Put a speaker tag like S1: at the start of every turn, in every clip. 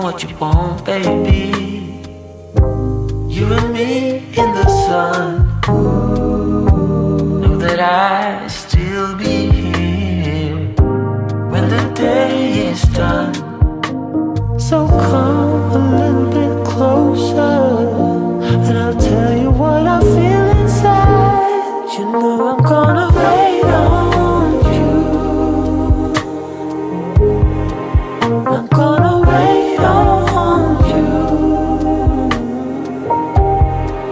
S1: what you want, baby. You and me in the sun. Know that I still be here when the day is done. So come a little bit closer, and I'll tell you what I feel inside. You know I'm gonna wait on you. I'm gonna wait on you.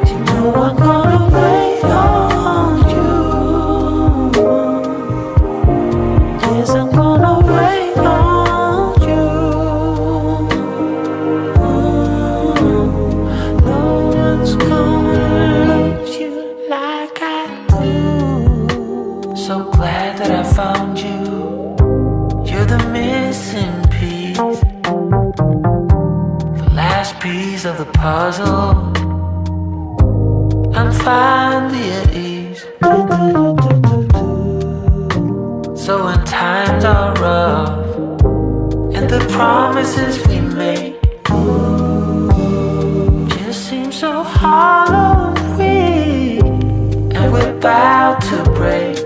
S1: You know I'm gonna wait on you. Yes, I'm gonna wait on you. No one's gonna love you like I do. So glad that I found you. You're the missing piece, the last piece of the puzzle. I'm finally at ease. So when times are rough and the promises we make just seem so hollow and weak, and we're about to break,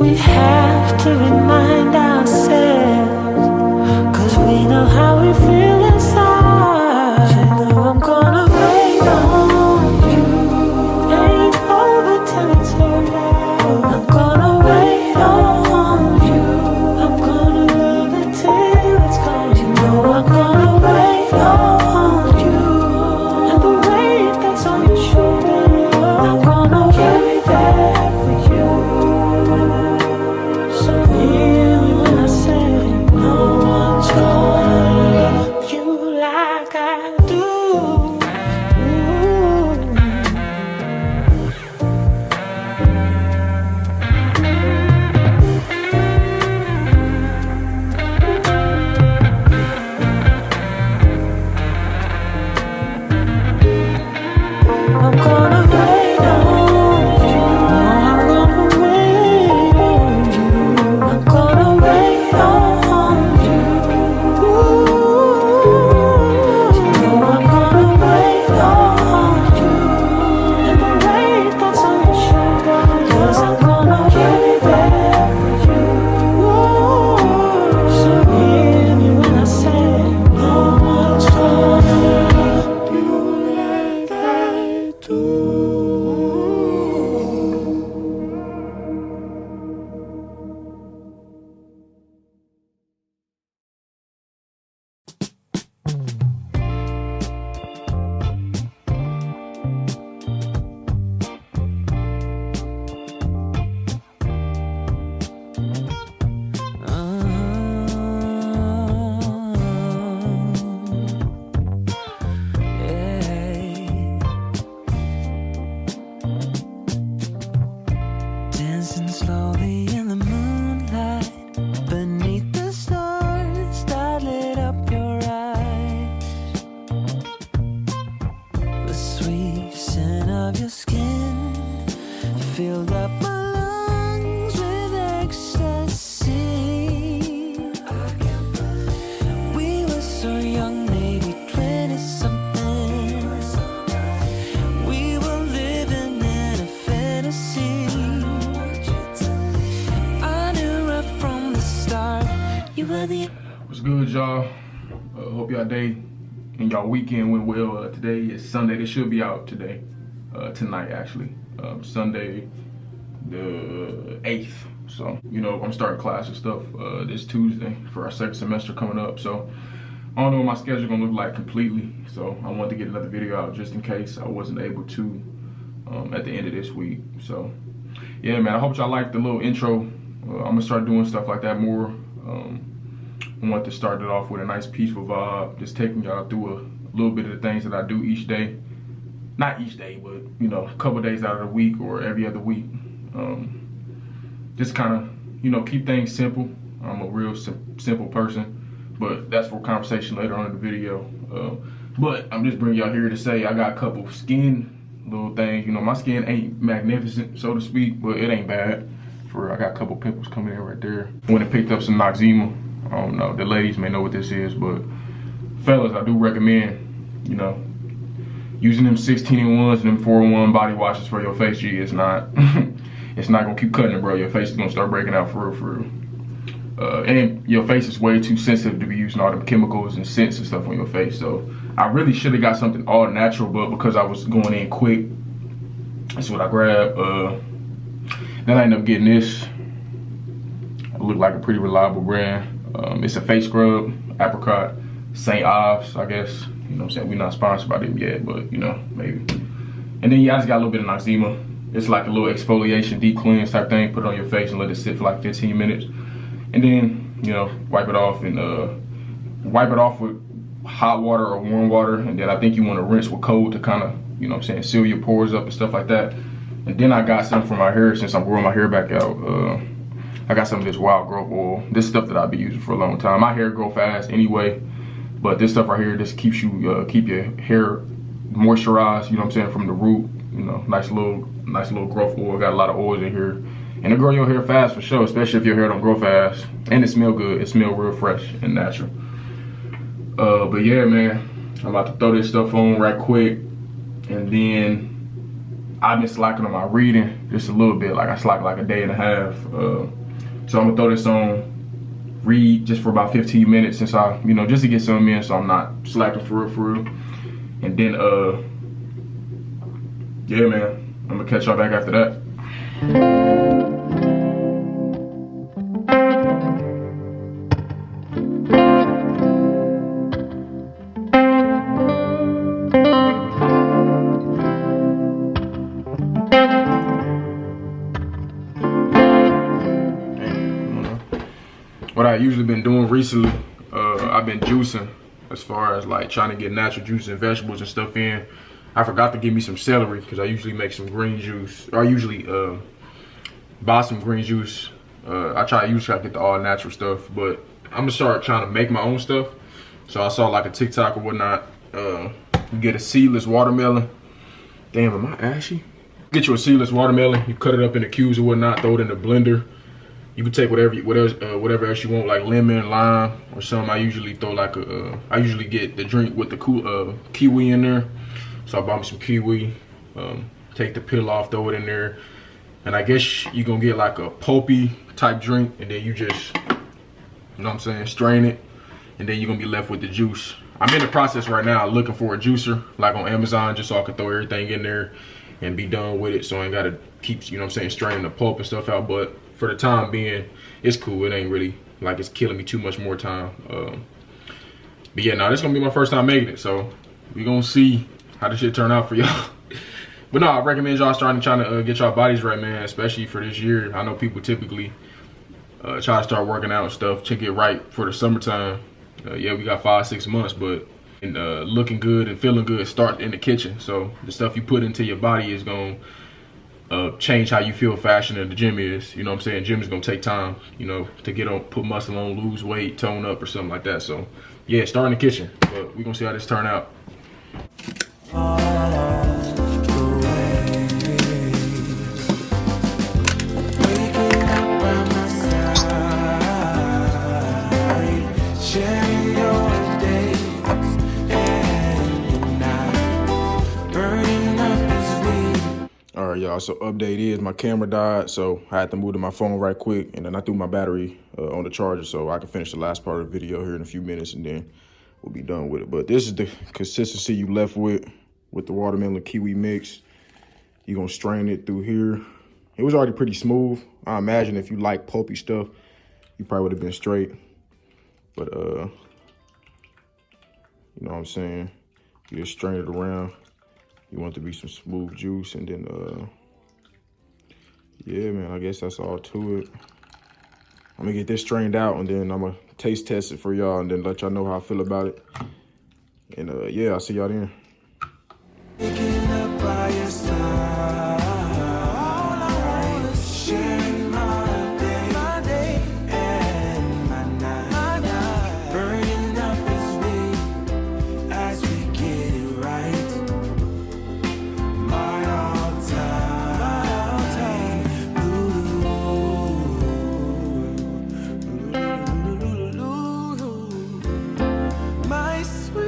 S1: we have to remind ourselves, 'cause we know how we feel inside. You know I'm gonna wait on you. Ain't over till it's over. I'm gonna wait on you. I'm gonna love it till it's gone. You know I'm gonna wait on you. And the weight that's on your shoulder, I'm gonna carry that for you. So hear me when I say, no one's gonna love you like I do. I'm gonna wait on you. I'm gonna wait on you. I'm gonna wait on you. You know I'm gonna wait on you. And the weight that's on your shoulder, yes, I'm gonna carry that for you. So hear me when I say, no one's gonna love you like I do. Dancing slowly in the moonlight, beneath the stars that lit up your eyes. The sweet scent of your skin filled up my lungs with ecstasy. We were so young, maybe 20-something. We were living in a fantasy. I knew right from the start you were the.
S2: What's good, y'all? Hope y'all day and y'all weekend went well. Today is Sunday. This should be out today, tonight actually. Sunday the 8th. So, you know, I'm starting class and stuff this Tuesday for our second semester coming up. So, I don't know what my schedule gonna look like completely. So, I wanted to get another video out just in case I wasn't able to at the end of this week. So, yeah, man, I hope y'all liked the little intro. I'm gonna start doing stuff like that more. I want to start it off with a nice peaceful vibe, just taking y'all through a little bit of the things that I do each day. Not each day, but, you know, a couple days out of the week or every other week. Just kind of, you know, keep things simple. I'm a real simple person, but that's for conversation later on in the video. But I'm just bringing y'all here to say I got a couple skin little things. You know, my skin ain't magnificent, so to speak, but it ain't bad. I got a couple pimples coming in right there. Went and picked up some Noxzema. I don't know, the ladies may know what this is, but fellas, I do recommend, you know, using them 16-in-1s and them 4-in-1 body washes for your face. G, it's not it's not gonna keep cutting it, bro. Your face is gonna start breaking out for real. And your face is way too sensitive to be using all them chemicals and scents and stuff on your face. So I really should have got something all natural, but because I was going in quick, that's what I grabbed. Then I ended up getting this. It looked like a pretty reliable brand. It's a face scrub, apricot, St. Ives, I guess. You know what I'm saying? We're not sponsored by them yet, but you know, maybe. And then I just got a little bit of Noxzema. It's like a little exfoliation, deep cleanse type thing. Put it on your face and let it sit for like 15 minutes. And then, you know, wipe it off and wipe it off with hot water or warm water. And then I think you want to rinse with cold to kind of, you know what I'm saying, seal your pores up and stuff like that. And then I got some for my hair since I'm growing my hair back out. I got some of this wild growth oil. This stuff that I've been using for a long time. My hair grow fast anyway, but this stuff right here just keeps you keep your hair moisturized. You know what I'm saying, from the root. You know, nice little growth oil. Got a lot of oils in here, and it grow your hair fast for sure. Especially if your hair don't grow fast, and it smell good. It smell real fresh and natural. But yeah, man, I'm about to throw this stuff on right quick, and then I've been slacking on my reading just a little bit. Like I slacked like a day and a half. So I'm gonna throw this on, read just for about 15 minutes since I, you know, just to get something in so I'm not slacking for real. And then, yeah, man, I'm gonna catch y'all back after that. What I usually been doing recently, I've been juicing as far as like trying to get natural juice and vegetables and stuff in. I forgot to give me some celery because I usually make some green juice. Or I usually buy some green juice. I try to get the all natural stuff, but I'm gonna start trying to make my own stuff. So I saw like a TikTok or whatnot. You get a seedless watermelon. Damn, am I ashy? Get you a seedless watermelon. You cut it up into cubes or whatnot. Throw it in the blender. You can take whatever else you want, like lemon, lime, or something. I usually throw like I usually get the drink with the kiwi in there. So I bought me some kiwi. Take the peel off, throw it in there, and I guess you gonna get like a pulpy type drink, and then you just, you know what I'm saying, strain it, and then you're gonna be left with the juice. I'm in the process right now looking for a juicer, like on Amazon, just so I can throw everything in there and be done with it, so I ain't gotta keep, you know what I'm saying, straining the pulp and stuff out. But for the time being, it's cool. It ain't really like it's killing me too much more time. But yeah, now this is gonna be my first time making it, so we gonna see how this shit turn out for y'all. But no, I recommend y'all trying to get y'all bodies right, man, especially for this year. I know people typically try to start working out and stuff to get right for the summertime. Yeah, we got 5-6 months, but looking good and feeling good start in the kitchen. So the stuff you put into your body is gonna change how you feel fashion in the gym is. You know what I'm saying? Gym is gonna take time, you know, to get on, put muscle on, lose weight, tone up or something like that. So yeah, start in the kitchen, but we're gonna see how this turn out. Y'all, so update is my camera died, so I had to move to my phone right quick, and then I threw my battery on the charger so I can finish the last part of the video here in a few minutes, and then we'll be done with it. But this is the consistency you left with the watermelon kiwi mix. You're gonna strain it through here. It was already pretty smooth. I imagine if you like pulpy stuff, you probably would have been straight. But you know what I'm saying, you just strain it around. You want it to be some smooth juice, and then yeah, man, I guess that's all to it. I'm gonna get this strained out, and then I'm gonna taste test it for y'all, and then let y'all know how I feel about it. And yeah, I'll see y'all then.
S1: Sweet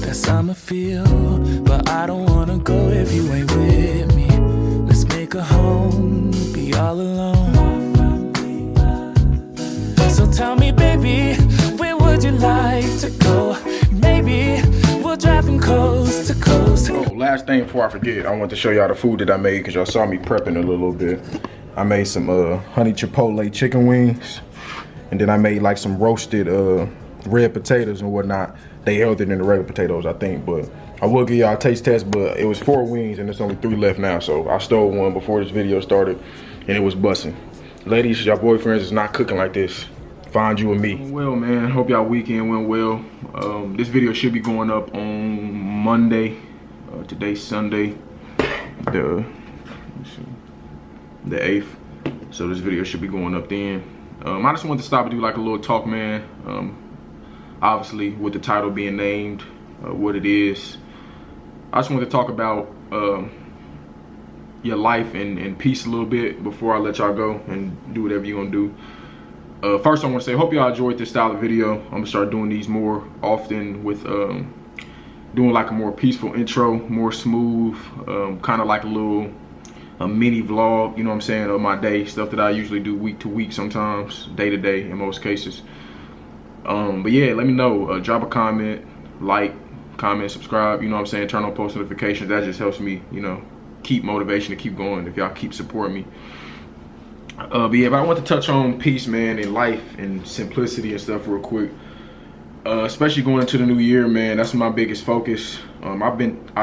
S1: 'cause I'ma feel, but I don't wanna go if you ain't with me. Let's make a home, be all alone. So tell me, baby, where would you like to go? Maybe we'll drive from coast to coast.
S2: Oh, last thing before I forget, I want to show y'all the food that I made because y'all saw me prepping a little bit. I made some honey chipotle chicken wings, and then I made like some roasted red potatoes and whatnot. They healthier than the regular potatoes, I think, but I will give y'all a taste test. But it was 4 wings and there's only 3 left now, so I stole one before this video started and it was busting. Ladies, y'all boyfriends is not cooking like this. Find you and me. Well, man, hope y'all weekend went well. This video should be going up on Monday. Today's Sunday, the 8th. So this video should be going up then. I just wanted to stop and do like a little talk, man. Obviously, with the title being named, what it is. I just wanted to talk about your life and peace a little bit before I let y'all go and do whatever you're gonna do. First, I want to say, hope y'all enjoyed this style of video. I'm gonna start doing these more often with doing like a more peaceful intro, more smooth, kind of like a mini vlog, you know what I'm saying, of my day, stuff that I usually do week to week, sometimes day to day in most cases. But yeah, let me know, drop a comment, like, comment, subscribe, you know what I'm saying, turn on post notifications. That just helps me, you know, keep motivation to keep going if y'all keep supporting me. But yeah, but I want to touch on peace, man, and life and simplicity and stuff real quick. Especially going into the new year, man, that's my biggest focus. I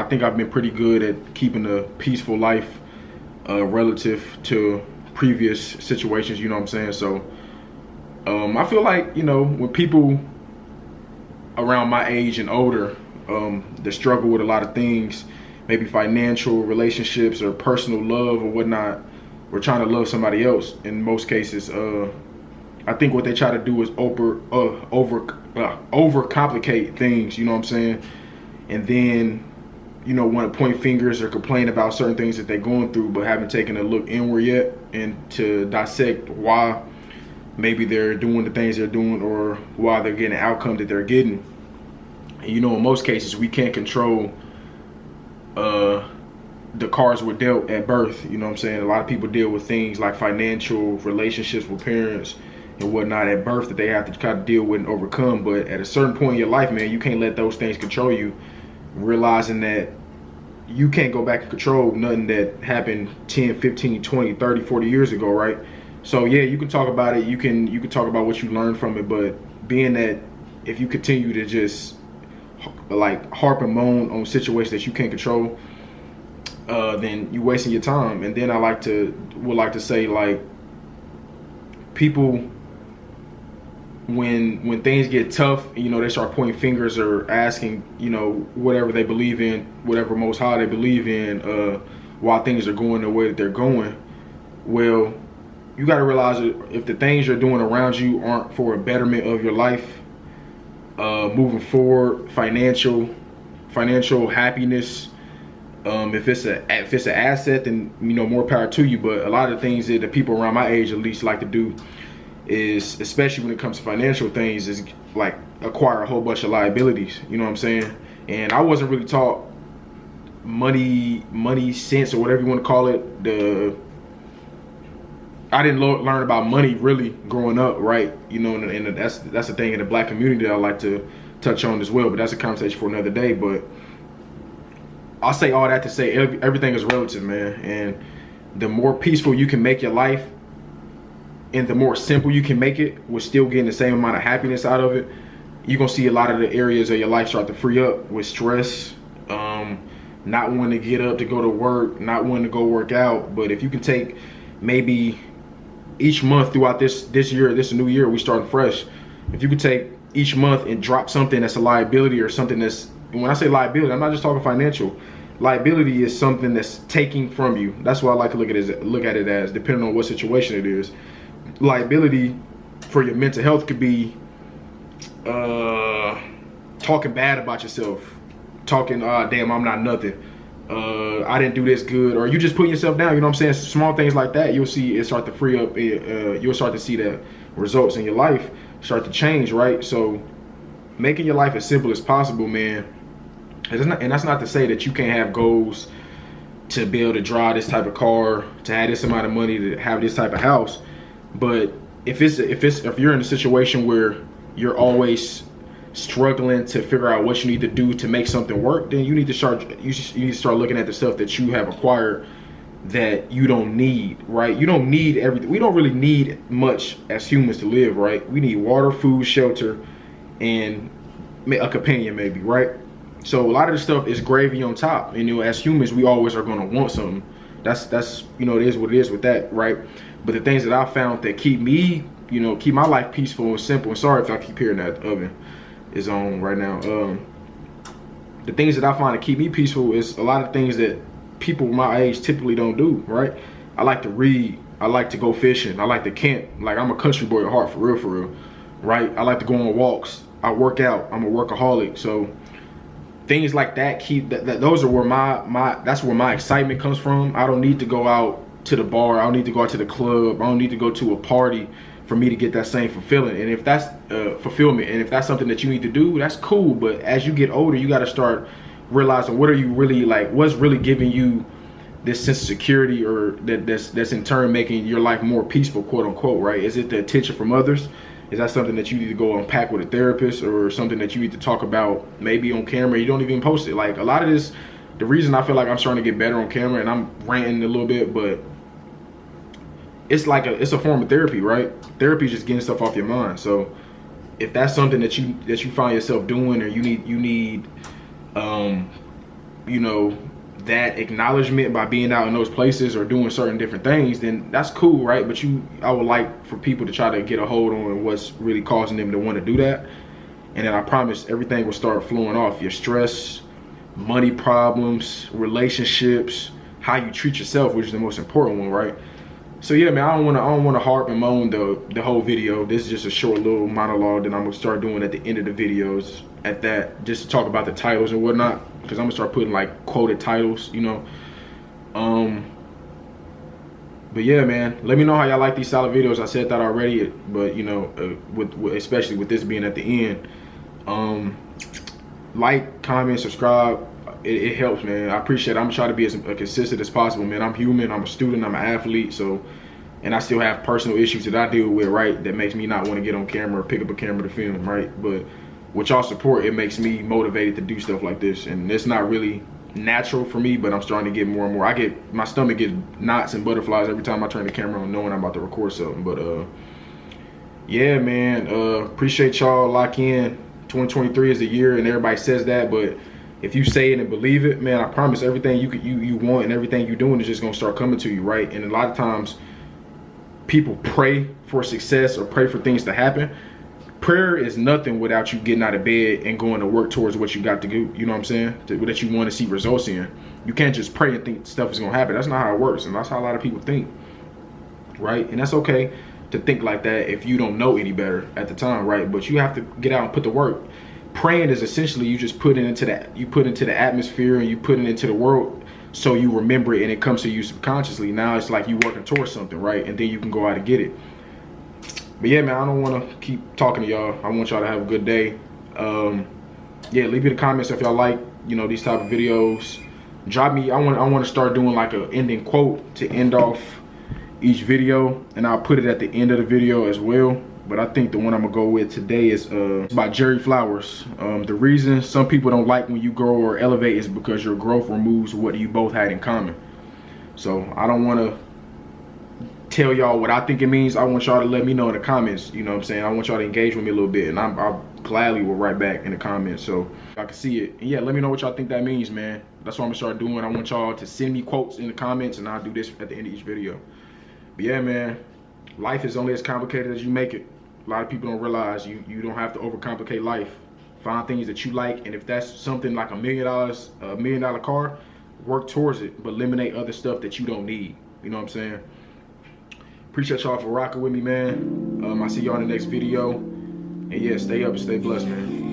S2: think I've been pretty good at keeping a peaceful life relative to previous situations, you know what I'm saying? So I feel like, you know, when people around my age and older that struggle with a lot of things, maybe financial, relationships, or personal love or whatnot, or trying to love somebody else in most cases, I think what they try to do is overcomplicate things, you know what I'm saying? And then, you know, want to point fingers or complain about certain things that they're going through, but haven't taken a look inward yet and to dissect why maybe they're doing the things they're doing or why they're getting the outcome that they're getting. And, you know, in most cases, we can't control the cards were dealt at birth, you know what I'm saying? A lot of people deal with things like financial, relationships with parents and whatnot at birth that they have to kind of deal with and overcome. But at a certain point in your life, man, you can't let those things control you, realizing that you can't go back and control nothing that happened 10, 15, 20, 30, 40 years ago, right? So yeah, you can talk about it, you can talk about what you learned from it, but being that if you continue to just like harp and moan on situations that you can't control, then you're wasting your time. And then I would like to say, like, people, when things get tough, you know, they start pointing fingers or asking, you know, whatever they believe in, whatever most high they believe in, why things are going the way that they're going. Well, you got to realize that if the things you're doing around you aren't for a betterment of your life, moving forward, financial happiness, if it's an asset, then, you know, more power to you. But a lot of the things that the people around my age at least like to do is, especially when it comes to financial things, is like acquire a whole bunch of liabilities, you know what I'm saying? And I wasn't really taught money sense or whatever you want to call it. I didn't learn about money really growing up, right? You know, and that's the thing in the black community that I like to touch on as well, but that's a conversation for another day. But I'll say all that to say everything is relative, man. And the more peaceful you can make your life and the more simple you can make it with still getting the same amount of happiness out of it, you're gonna see a lot of the areas of your life start to free up with stress, not wanting to get up to go to work, not wanting to go work out. But if you can take maybe each month throughout this year, this new year, we starting fresh. If you could take each month and drop something that's a liability or something that's, when I say liability, I'm not just talking financial. Liability is something that's taking from you. That's why I like to look at it as, depending on what situation it is. Liability for your mental health could be talking bad about yourself, talking, damn, I'm not nothing, I didn't do this good, or you just putting yourself down, you know what I'm saying? Small things like that, you'll see it start to free up, you'll start to see the results in your life start to change, right? So making your life as simple as possible, man,
S3: And that's not to say that you can't have goals to be able to drive this type of car, to have this amount of money, to have this type of house. But if you're in a situation where you're always struggling to figure out what you need to do to make something work, then you need to start looking at the stuff that you have acquired that you don't need, right? You don't need everything. We don't really need much as humans to live, right? We need water, food, shelter, and a companion maybe, right? So a lot of the stuff is gravy on top. And, you know, as humans, we always are going to want something. That's you know, it is what it is with that, right? But the things that I found that keep me, you know, keep my life peaceful and simple, and sorry if I keep hearing that oven is on right now. The things that I find to keep me peaceful is a lot of things that people my age typically don't do, right? I like to read. I like to go fishing. I like to camp. Like, I'm a country boy at heart, for real, right? I like to go on walks. I work out. I'm a workaholic. So things like that keep those are where that's where my excitement comes from. I don't need to go out to the bar. I don't need to go out to the club. I don't need to go to a party for me to get that same fulfillment. And if that's fulfillment, and if that's something that you need to do, that's cool. But as you get older, you got to start realizing, what are you really like? What's really giving you this sense of security, or that's in turn making your life more peaceful, quote unquote, right? Is it the attention from others? Is that something that you need to go unpack with a therapist, or something that you need to talk about maybe on camera? You don't even post it. Like, a lot of this, the reason I feel like I'm starting to get better on camera, and I'm ranting a little bit, but it's like it's a form of therapy, right? Therapy is just getting stuff off your mind. So if that's something that you find yourself doing, or you need you know, that acknowledgement by being out in those places or doing certain different things, then that's cool, right? But I would like for people to try to get a hold on what's really causing them to want to do that. And then I promise everything will start flowing off. Your stress, money problems, relationships, how you treat yourself, which is the most important one, right? So yeah, man, I don't want to harp and moan the whole video. This is just a short little monologue that I'm gonna start doing at the end of the videos. At that, just to talk about the titles and whatnot, because I'm gonna start putting like quoted titles, you know. But yeah, man, let me know how y'all like these solid videos. I said that already, but you know, especially with this being at the end, like, comment, subscribe. It helps, man. I appreciate it. I'm trying to be as consistent as possible, man. I'm human. I'm a student. I'm an athlete. So, and I still have personal issues that I deal with, right? That makes me not want to get on camera or pick up a camera to film, right? But with y'all support, it makes me motivated to do stuff like this. And it's not really natural for me, but I'm starting to get more and more. My stomach gets knots and butterflies every time I turn the camera on, knowing I'm about to record something. But yeah, man, appreciate y'all. Lock in. 2023 is the year, and everybody says that, but if you say it and believe it, man, I promise everything you want and everything you're doing is just gonna start coming to you, right? And a lot of times people pray for success or pray for things to happen. Prayer is nothing without you getting out of bed and going to work towards what you got to do. You know what I'm saying? That you want to see results in. You can't just pray and think stuff is gonna happen. That's not how it works, and that's how a lot of people think, right? And that's okay to think like that if you don't know any better at the time, right? But you have to get out and put the work. Praying is essentially you just put it into the atmosphere, and you put it into the world, so you remember it and it comes to you subconsciously. Now it's like you working towards something, right? And then you can go out and get it. But yeah, man, I don't want to keep talking to y'all. I want y'all to have a good day. Yeah, leave me the comments if y'all like, you know, these type of videos. Drop me. I want to start doing like a ending quote to end off each video, and I'll put it at the end of the video as well. But I think the one I'm gonna go with today is by Jerry Flowers. The reason some people don't like when you grow or elevate is because your growth removes what you both had in common. So I don't want to tell y'all what I think it means. I want y'all to let me know in the comments. You know what I'm saying? I want y'all to engage with me a little bit, and I'll gladly will write back in the comments so I can see it. And yeah, let me know what y'all think that means, man. That's what I'm gonna start doing. I want y'all to send me quotes in the comments, and I'll do this at the end of each video. But yeah, man, life is only as complicated as you make it. A lot of people don't realize you don't have to overcomplicate life. Find things that you like, and if that's something like $1 million car, work towards it, but eliminate other stuff that you don't need. You know what I'm saying? Appreciate y'all for rocking with me, man. I see y'all in the next video. And yeah, stay up and stay blessed, man.